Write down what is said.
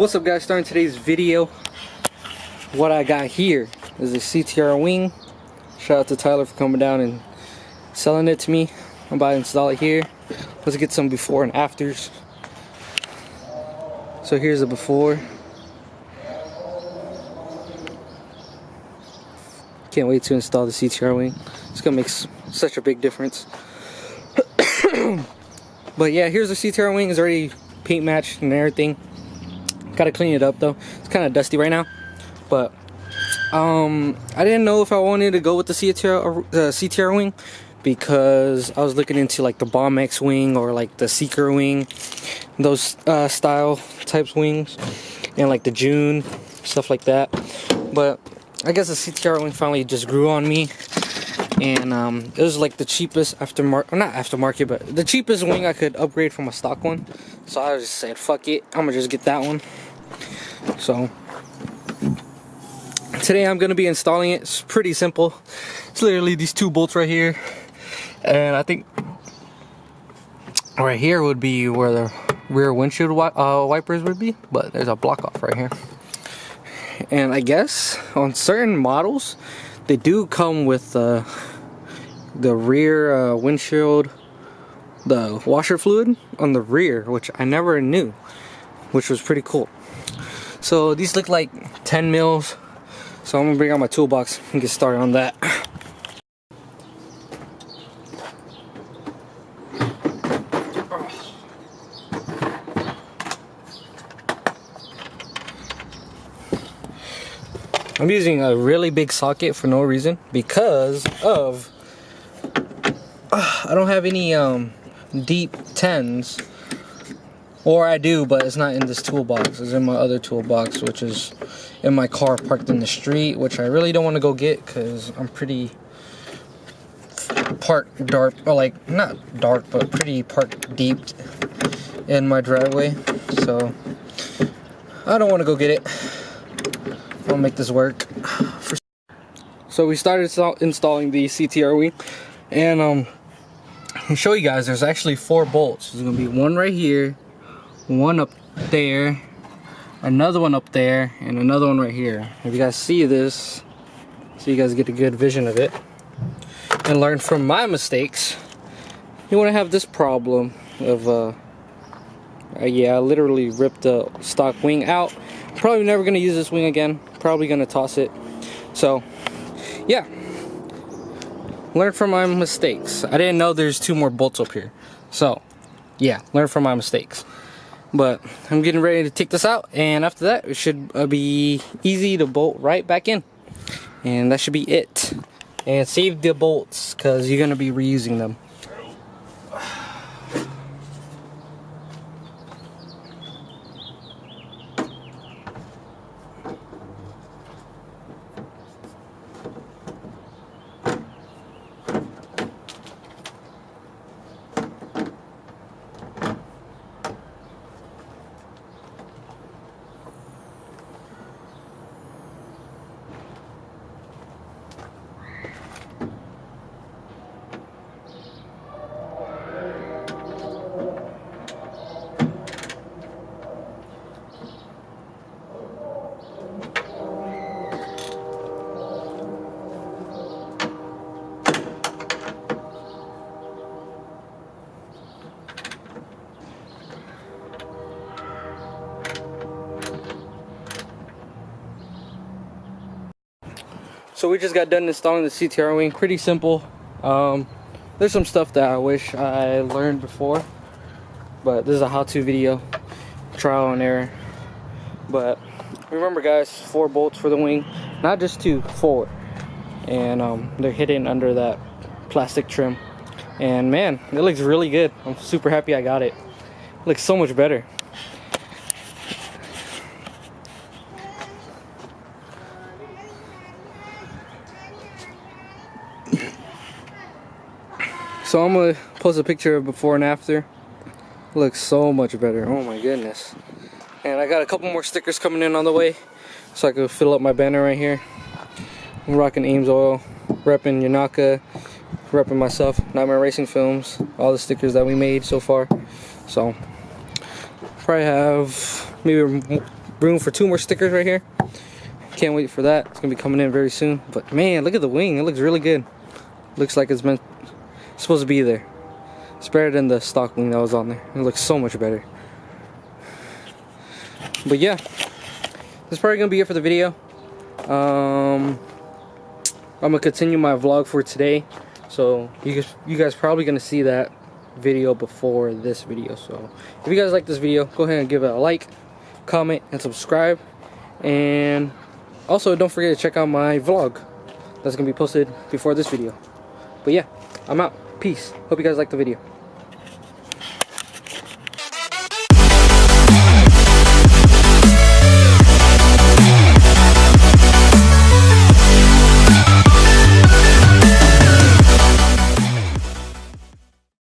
What's up, guys? Starting today's video. What I got here is a CTR wing. Shout out to Tyler for coming down and selling it to me. I'm about to install it here. Let's get some before and afters. So here's the before. Can't wait to install the CTR wing. It's gonna make such a big difference. But yeah, here's the CTR wing. It's already paint matched and everything. Gotta clean it up though. It's kind of dusty right now. But I didn't know if I wanted to go with the CTR wing, because I was looking into like the Bomb X wing or like the Seeker wing, those style types wings, and like the June, stuff like that. But I guess the CTR wing finally just grew on me, and it was like the cheapest not aftermarket, but the cheapest wing I could upgrade from a stock one. So I just said, fuck it, I'm gonna just get that one. So today I'm gonna be installing it. It's pretty simple. It's literally these two bolts right here, and I think right here would be where the rear windshield wipers would be, but there's a block off right here. And I guess on certain models they do come with the rear windshield, the washer fluid on the rear, which I never knew, which was pretty cool. So these look like 10 mils, so I'm gonna bring out my toolbox and get started on that. I'm using a really big socket for no reason, because of I don't have any deep 10s, or I do, but it's not in this toolbox. It's in my other toolbox, which is in my car parked in the street, which I really don't want to go get because I'm pretty parked dark, or like not dark, but pretty parked deep in my driveway. So I don't want to go get it. I'll make this work. So we started installing the CTR wing, and I'll show you guys. There's actually 4 bolts. There's gonna be one right here, one up there, another one up there, and another one right here. If you guys see this, so you guys get a good vision of it and learn from my mistakes, you want to have this problem of yeah, I literally ripped the stock wing out. Probably never gonna use this wing again. Probably gonna toss it. So yeah, learn from my mistakes. I didn't know there's 2 more bolts up here. So yeah, learn from my mistakes. But I'm getting ready to take this out, and after that it should be easy to bolt right back in, and that should be it. And save the bolts, because you're gonna be reusing them. So we just got done installing the CTR wing. Pretty simple. There's some stuff that I wish I learned before, but this is a how-to video, trial and error. But remember, guys, 4 bolts for the wing, not just 2, 4, and they're hidden under that plastic trim. And man, it looks really good. I'm super happy I got it. It looks so much better. So I'm gonna post a picture of before and after. It looks so much better. Oh my goodness. And I got a couple more stickers coming in on the way, so I can fill up my banner right here. I'm rocking Ames oil, repping Yanaka, repping myself, Nightmare Racing Films, all the stickers that we made so far. So probably have maybe room for 2 more stickers right here. Can't wait for that. It's gonna be coming in very soon. But man, look at the wing. It looks really good. Looks like it's supposed to be there. It's better than the stock wing that was on there. It looks so much better. But yeah, that's probably gonna be it for the video. I'm gonna continue my vlog for today, so you guys probably gonna see that video before this video. So if you guys like this video, go ahead and give it a like, comment, and subscribe. And also don't forget to check out my vlog that's gonna be posted before this video. But yeah, I'm out. Peace. Hope you guys liked the video.